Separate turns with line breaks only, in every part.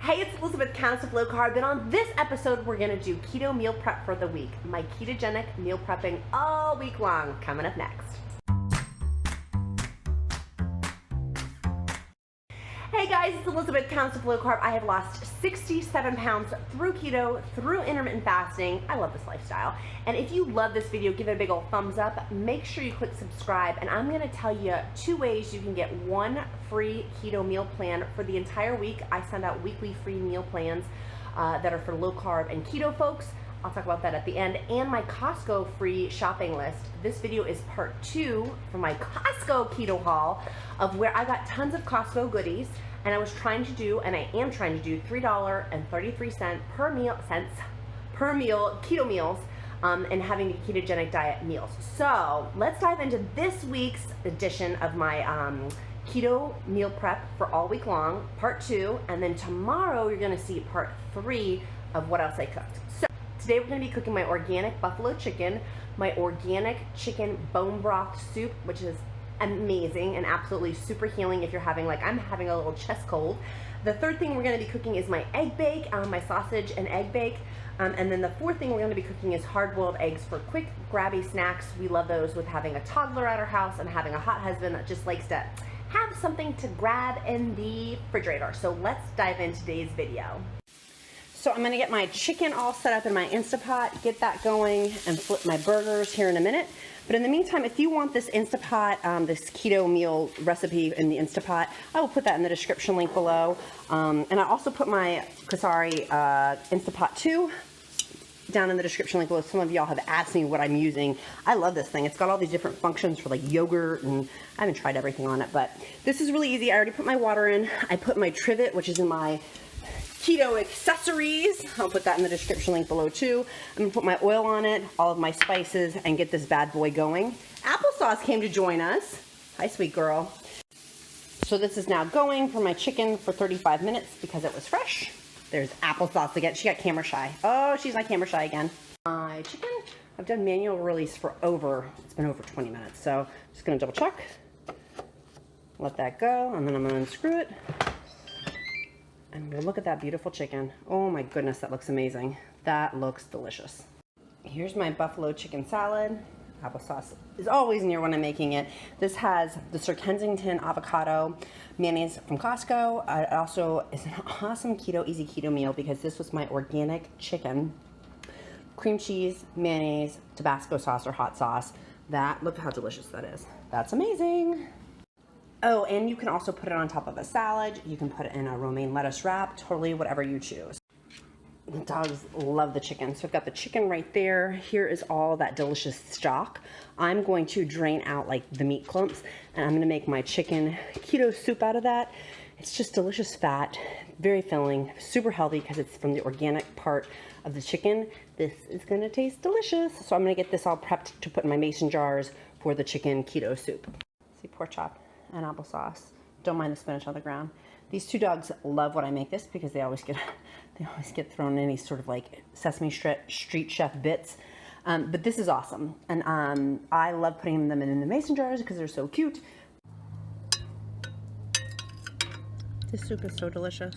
Hey, it's Elizabeth, Countess of Low Carb, and on this episode we're going to do keto meal prep for the week. My ketogenic meal prepping all week long, coming up next. Hey guys, it's Elizabeth, Countess of Low Carb. I have lost 67 pounds through keto, through intermittent fasting. I love this lifestyle. And if you love this video, give it a big old thumbs up. Make sure you click subscribe. And I'm gonna tell you 2 ways you can get 1 free keto meal plan for the entire week. I send out weekly free meal plans that are for low carb and keto folks. I'll talk about that at the end. And my Costco free shopping list. This video is part 2 for my Costco keto haul of where I got tons of Costco goodies. And I was trying to do, and I am trying to do, $3.33 per meal keto meals and having a ketogenic diet meals. So let's dive into this week's edition of my keto meal prep for all week long, part 2, and then tomorrow you're gonna see part 3 of what else I cooked. So today we're gonna be cooking my organic buffalo chicken, my organic chicken bone broth soup, which is amazing and absolutely super healing if you're having, like I'm having a little chest cold. The third thing we're going to be cooking is my egg bake, my sausage and egg bake. And then the fourth thing we're going to be cooking is hard-boiled eggs for quick, grabby snacks. We love those with having a toddler at our house and having a hot husband that just likes to have something to grab in the refrigerator. So let's dive into today's video. So I'm going to get my chicken all set up in my Instapot, get that going, and flip my burgers here in a minute. But in the meantime, if you want this Instapot, this keto meal recipe in the Instapot, I will put that in the description link below. And I also put my Casserole Instapot 2 down in the description link below. Some of y'all have asked me what I'm using. I love this thing. It's got all these different functions for like yogurt, and I haven't tried everything on it, but this is really easy. I already put my water in. I put my Trivet, which is in my keto accessories. I'll put that in the description link below too. I'm gonna put my oil on it, all of my spices, and get this bad boy going. Applesauce came to join us. Hi, sweet girl. So this is now going for my chicken for 35 minutes because it was fresh. There's applesauce again. She got camera shy. Oh, she's not camera shy again. My chicken, I've done manual release for it's been over 20 minutes. So I'm just gonna double check. Let that go, and then I'm gonna unscrew it. And we'll look at that beautiful chicken. Oh my goodness, that looks amazing. That looks delicious. Here's my buffalo chicken salad. Applesauce is always near when I'm making it. This has the Sir Kensington avocado mayonnaise from Costco. It also is an awesome keto, easy keto meal because this was my organic chicken. Cream cheese, mayonnaise, Tabasco sauce or hot sauce. Look how delicious that is. That's amazing. Oh, and you can also put it on top of a salad. You can put it in a romaine lettuce wrap, totally whatever you choose. The dogs love the chicken. So I've got the chicken right there. Here is all that delicious stock. I'm going to drain out like the meat clumps, and I'm gonna make my chicken keto soup out of that. It's just delicious fat, very filling, super healthy because it's from the organic part of the chicken. This is gonna taste delicious. So I'm gonna get this all prepped to put in my mason jars for the chicken keto soup. See, pork chop and applesauce. Don't mind the spinach on the ground. These 2 dogs love when I make this because they always get thrown any sort of like Sesame Street chef bits. But this is awesome, and I love putting them in the mason jars because they're so cute. This soup is so delicious.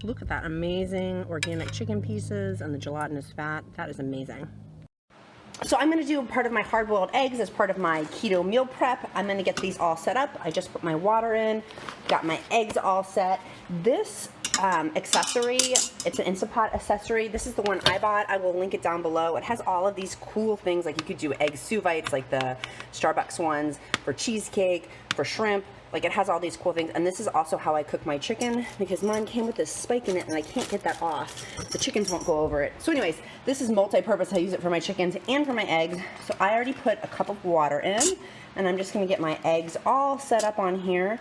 Look at that amazing organic chicken pieces and the gelatinous fat. That is amazing. So I'm going to do part of my hard-boiled eggs as part of my keto meal prep. I'm going to get these all set up. I just put my water in, got my eggs all set. This accessory, it's an Instapot accessory. This is the one I bought. I will link it down below. It has all of these cool things, like you could do egg sous vides, like the Starbucks ones, for cheesecake, for shrimp. Like it has all these cool things. And this is also how I cook my chicken because mine came with this spike in it and I can't get that off. The chickens won't go over it. So anyways, this is multi-purpose. I use it for my chickens and for my eggs. So I already put a cup of water in, and I'm just gonna get my eggs all set up on here.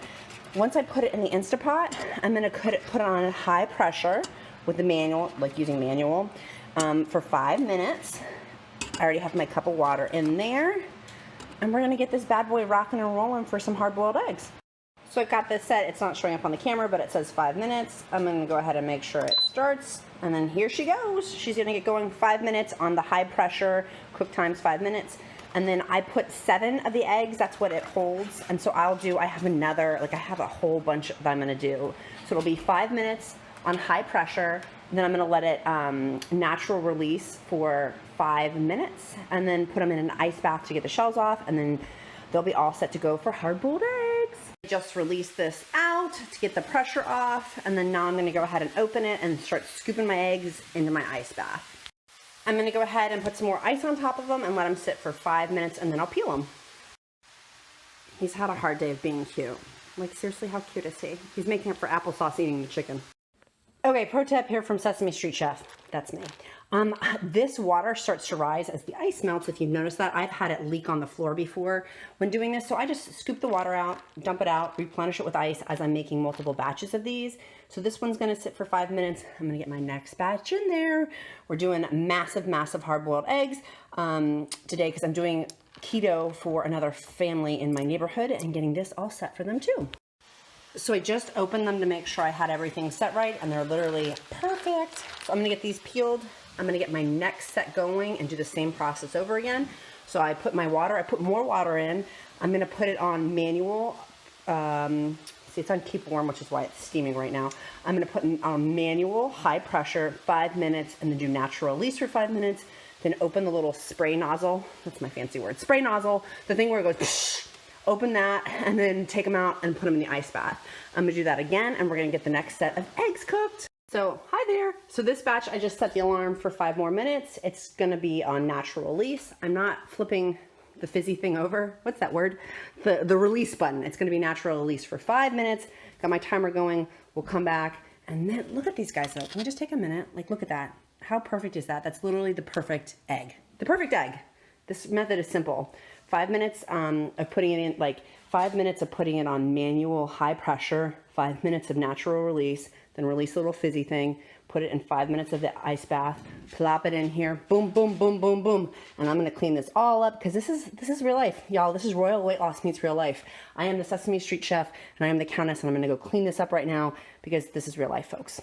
Once I put it in the Instapot, I'm gonna put it on high pressure with the manual, like using manual, for 5 minutes. I already have my cup of water in there. And we're gonna get this bad boy rocking and rolling for some hard-boiled eggs. So I've got this set. It's not showing up on the camera, but it says 5 minutes. I'm gonna go ahead and make sure it starts. And then here she goes. She's gonna get going 5 minutes on the high pressure, cook times 5 minutes. And then I put 7 of the eggs, that's what it holds. And so I have another, like I have a whole bunch that I'm gonna do. So it'll be 5 minutes on high pressure. Then I'm gonna let it natural release for 5 minutes, and then put them in an ice bath to get the shells off, and then they'll be all set to go for hard-boiled eggs. Just release this out to get the pressure off, and then now I'm gonna go ahead and open it and start scooping my eggs into my ice bath. I'm gonna go ahead and put some more ice on top of them and let them sit for 5 minutes, and then I'll peel them. He's had a hard day of being cute. Like, seriously, how cute is he? He's making up for applesauce eating the chicken. Okay, pro tip here from Sesame Street Chef. That's me. This water starts to rise as the ice melts. If you've noticed that, I've had it leak on the floor before when doing this. So I just scoop the water out, dump it out, replenish it with ice as I'm making multiple batches of these. So this one's gonna sit for 5 minutes. I'm gonna get my next batch in there. We're doing massive, massive hard-boiled eggs today because I'm doing keto for another family in my neighborhood and getting this all set for them too. So I just opened them to make sure I had everything set right, and they're literally perfect. So I'm gonna get these peeled. I'm gonna get my next set going and do the same process over again. So I put my water, I put more water in. I'm gonna put it on manual. See, it's on keep warm, which is why it's steaming right now. I'm gonna put it on manual, high pressure, 5 minutes, and then do natural release for 5 minutes. Then open the little spray nozzle. That's my fancy word. Spray nozzle, the thing where it goes, psh, open that, and then take them out and put them in the ice bath. I'm gonna do that again, and we're gonna get the next set of eggs cooked. So, hi there. So this batch, I just set the alarm for 5 more minutes. It's gonna be on natural release. I'm not flipping the fizzy thing over. What's that word? The release button. It's gonna be natural release for 5 minutes. Got my timer going. We'll come back, and then look at these guys though. Can we just take a minute? Like, look at that. How perfect is that? That's literally the perfect egg. The perfect egg. This method is simple. 5 minutes of putting it in, like 5 minutes of putting it on manual high pressure, 5 minutes of natural release, then release the little fizzy thing, put it in 5 minutes of the ice bath, plop it in here, boom, boom, boom, boom, boom. And I'm gonna clean this all up because this is real life, y'all. This is royal weight loss meets real life. I am the Sesame Street Chef, and I am the Countess, and I'm gonna go clean this up right now because this is real life, folks.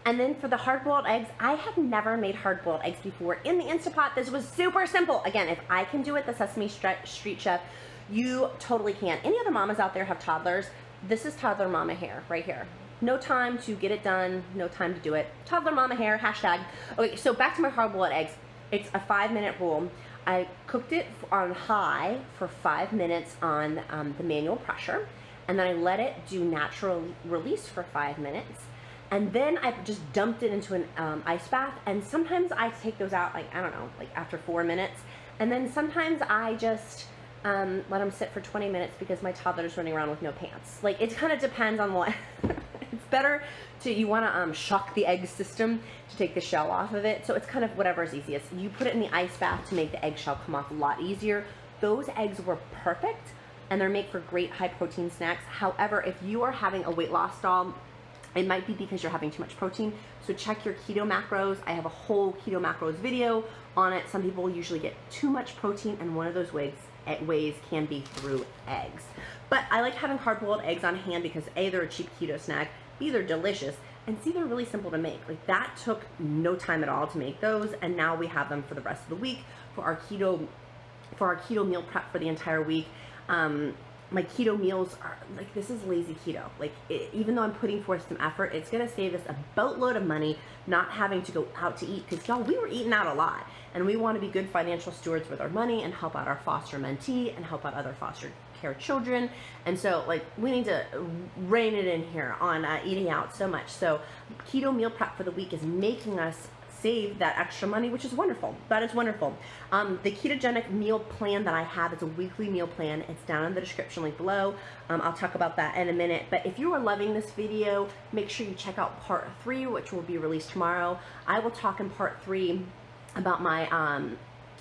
And then for the hard-boiled eggs, I have never made hard-boiled eggs before in the Instapot. This was super simple. Again, if I can do it, the Sesame Street Chef, you totally can. Any other mamas out there have toddlers? This is toddler mama hair right here. No time to get it done, no time to do it. Toddler mama hair, hashtag. Okay, so back to my hard-boiled eggs. It's a 5-minute rule. I cooked it on high for 5 minutes on the manual pressure, and then I let it do natural release for 5 minutes. And then I just dumped it into an ice bath, and sometimes I take those out, like, I don't know, like after 4 minutes. And then sometimes I just let them sit for 20 minutes because my toddler's running around with no pants. Like, it kind of depends on what. It's better to, you want to shock the egg system to take the shell off of it. So it's kind of whatever is easiest. You put it in the ice bath to make the eggshell come off a lot easier. Those eggs were perfect, and they're made for great high protein snacks. However, if you are having a weight loss stall, it might be because you're having too much protein. So check your keto macros. I have a whole keto macros video on it. Some people usually get too much protein, and one of those ways can be through eggs. But I like having hard-boiled eggs on hand because A, they're a cheap keto snack, B, they're delicious, and C, they're really simple to make. Like, that took no time at all to make those, and now we have them for the rest of the week for our keto meal prep for the entire week. My keto meals are like, this is lazy keto. Like, even though I'm putting forth some effort, it's gonna save us a boatload of money not having to go out to eat, because y'all, we were eating out a lot, and we want to be good financial stewards with our money and help out our foster mentee and help out other foster care children. And so, like, we need to rein it in here on eating out so much. So keto meal prep for the week is making us save that extra money, which is wonderful. That is wonderful. The ketogenic meal plan that I have is a weekly meal plan. It's down in the description link below. I'll talk about that in a minute. But if you are loving this video, make sure you check out part 3, which will be released tomorrow. I will talk in part 3 about my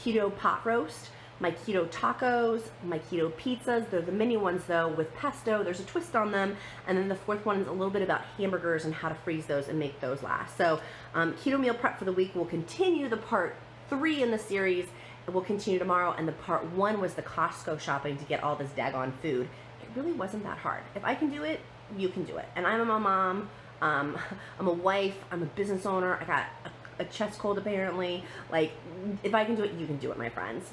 keto pot roast, my keto tacos, my keto pizzas. They're the mini ones though with pesto. There's a twist on them. And then the 4th one is a little bit about hamburgers and how to freeze those and make those last. So keto meal prep for the week will continue. The part 3 in the series, it will continue tomorrow. And the part 1 was the Costco shopping to get all this daggone food. It really wasn't that hard. If I can do it, you can do it. And I'm a mom, I'm a wife, I'm a business owner. I got a chest cold apparently. Like, if I can do it, you can do it, my friends.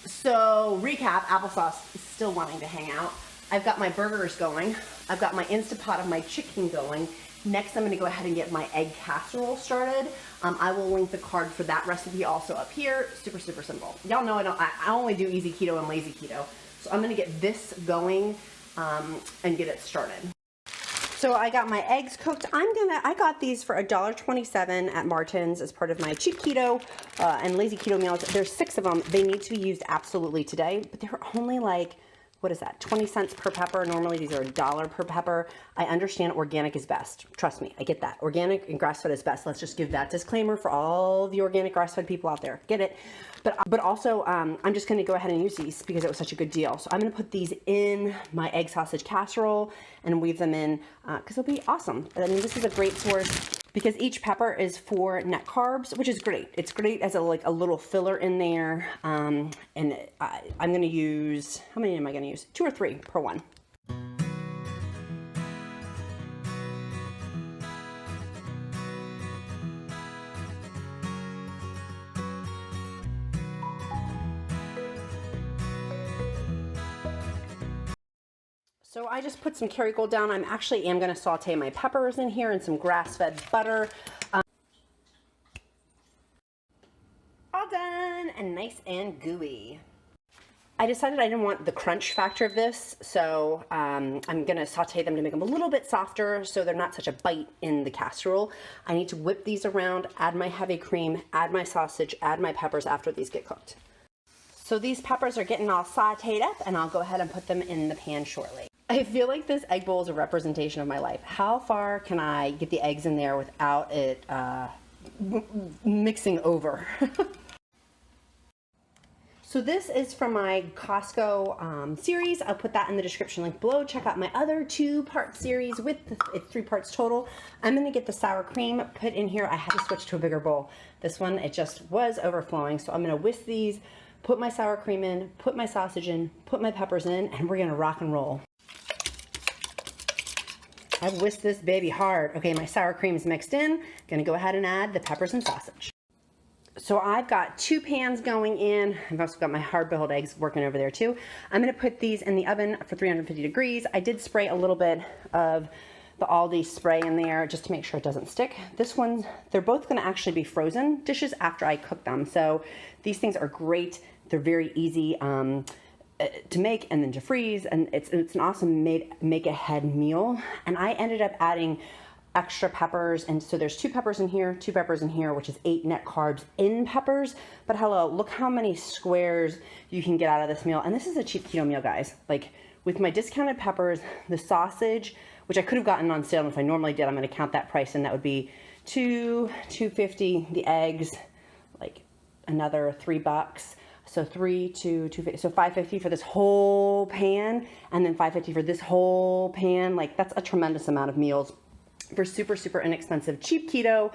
So recap, applesauce is still wanting to hang out. I've got my burgers going. I've got my Instapot of my chicken going. Next, I'm going to go ahead and get my egg casserole started. I will link the card for that recipe also up here. Super, super simple. Y'all know I only do easy keto and lazy keto. So I'm going to get this going and get it started. So I got my eggs cooked. I got these for $1.27 at Martin's as part of my cheap keto and lazy keto meals. There's 6 of them. They need to be used absolutely today, but they're only like, what is that, 20 cents per pepper? Normally these are $1 per pepper. I understand organic is best. Trust me, I get that. Organic and grass-fed is best. Let's just give that disclaimer for all the organic grass-fed people out there. Get it? But also, I'm just gonna go ahead and use these because it was such a good deal. So I'm gonna put these in my egg sausage casserole and weave them in because it'll be awesome. I mean, this is a great source because each pepper is 4 net carbs, which is great. It's great as a little filler in there. And I'm gonna use, how many am I gonna use? 2 or 3 per one. So I just put some Kerrygold down. I actually am going to saute my peppers in here and some grass-fed butter. All done and nice and gooey. I decided I didn't want the crunch factor of this, so I'm going to saute them to make them a little bit softer so they're not such a bite in the casserole. I need to whip these around, add my heavy cream, add my sausage, add my peppers after these get cooked. So these peppers are getting all sauteed up and I'll go ahead and put them in the pan shortly. I feel like this egg bowl is a representation of my life. How far can I get the eggs in there without it mixing over? So this is from my Costco series. I'll put that in the description link below. Check out my other 2-part series with it's 3 parts total. I'm gonna get the sour cream put in here. I had to switch to a bigger bowl. This one, it just was overflowing. So I'm gonna whisk these, put my sour cream in, put my sausage in, put my peppers in, and we're gonna rock and roll. I've whisked this baby hard. Okay, my sour cream is mixed in. Gonna go ahead and add the peppers and sausage. So I've got 2 pans going in. I've also got my hard-boiled eggs working over there too. I'm gonna put these in the oven for 350 degrees. I did spray a little bit of the ALDI spray in there just to make sure it doesn't stick. This one, they're both gonna actually be frozen dishes after I cook them. So these things are great. They're very easy to make and then to freeze, and it's an awesome make ahead meal. And I ended up adding extra peppers, and so there's 2 peppers in here, 2 peppers in here, which is 8 net carbs in peppers. But hello, look how many squares you can get out of this meal. And this is a cheap keto meal, guys. Like with my discounted peppers, the sausage, which I could have gotten on sale, and if I normally did, I'm going to count that price, and that would be $2.50. The eggs, like another $3. So $2.50, so $5.50 for this whole pan, and then $5.50 for this whole pan. Like that's a tremendous amount of meals for super, super inexpensive, cheap keto.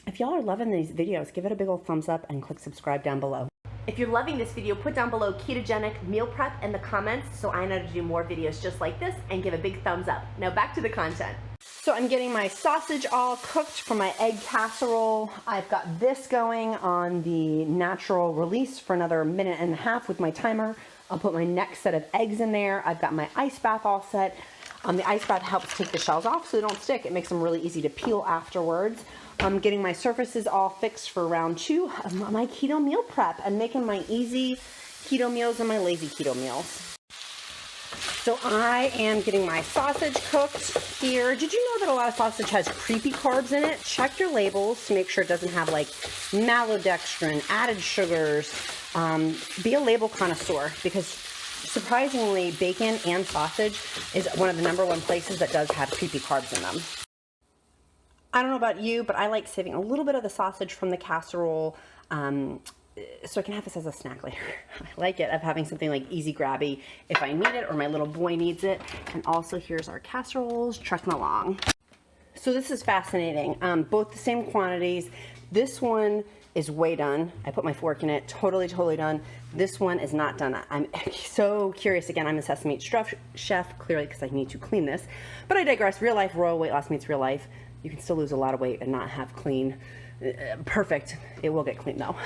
If y'all are loving these videos, give it a big old thumbs up and click subscribe down below. If you're loving this video, put down below ketogenic meal prep in the comments so I know to do more videos just like this, and give a big thumbs up. Now back to the content. So I'm getting my sausage all cooked for my egg casserole. I've got this going on the natural release for another 1.5 minutes with my timer. I'll put my next set of eggs in there. I've got my ice bath all set. The ice bath helps take the shells off so they don't stick. It makes them really easy to peel afterwards. I'm getting my surfaces all fixed for round 2 of my keto meal prep and making my easy keto meals and my lazy keto meals. So I am getting my sausage cooked here. Did you know that a lot of sausage has creepy carbs in it? Check your labels to make sure it doesn't have like maltodextrin, added sugars. Be a label connoisseur, because surprisingly, bacon and sausage is one of the #1 places that does have creepy carbs in them. I don't know about you, but I like saving a little bit of the sausage from the casserole so I can have this as a snack later. I like it, of having something like easy grabby if I need it or my little boy needs it. And also here's our casseroles trucking along. So this is fascinating. Both the same quantities. This one is way done. I put my fork in it, totally done. This one is not done. I'm so curious. Again, I'm a Sesame chef, clearly, because I need to clean this. But I digress. Real life, royal weight loss meets real life. You can still lose a lot of weight and not have clean, perfect. It will get clean though.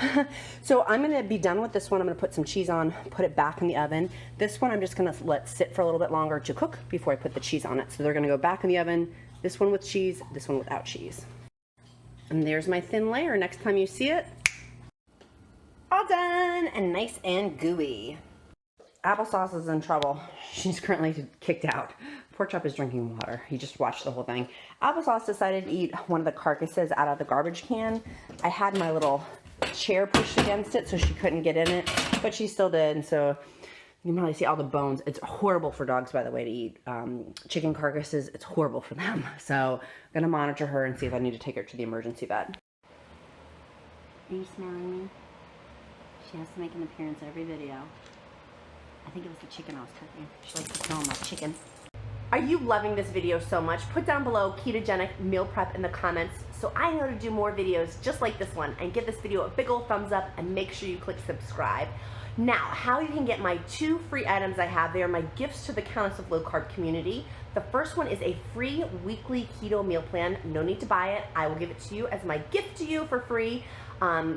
So I'm gonna be done with this one. I'm gonna put some cheese on, put it back in the oven. This one I'm just gonna let sit for a little bit longer to cook before I put the cheese on it. So they're gonna go back in the oven This one with cheese, this one without cheese. And there's my thin layer. Next time you see it, all done and nice and gooey. Applesauce is in trouble. She's currently kicked out. Pork Chop is drinking water. He just watched the whole thing. Applesauce decided to eat one of the carcasses out of the garbage can. I had my little chair pushed against it so she couldn't get in it, but she still did. And so you can probably see all the bones. It's horrible for dogs, by the way, to eat chicken carcasses. It's horrible for them. So I'm gonna monitor her and see if I need to take her to the emergency vet.
Are you smelling me? She has to make an appearance every video. I think it was the chicken I was cooking. She likes to smell my chicken.
Are you loving this video so much? Put down below ketogenic meal prep in the comments so I know to do more videos just like this one, and give this video a big old thumbs up and make sure you click subscribe. Now, how you can get my 2 free items I have, they are my gifts to the Countess of Low Carb community. The first one is a free weekly keto meal plan. No need to buy it. I will give it to you as my gift to you for free.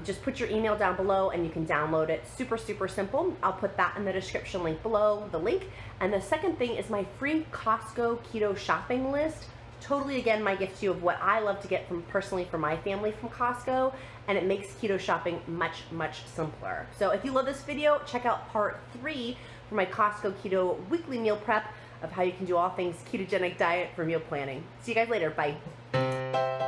Just put your email down below and you can download it. Super, super simple. I'll put that in the description link below, the link. And the second thing is my free Costco keto shopping list. Totally, again, my gift to you of what I love to get from personally for my family from Costco, and it makes keto shopping much, much simpler. So if you love this video, check out part 3 for my Costco keto weekly meal prep of how you can do all things ketogenic diet for meal planning. See you guys later. Bye.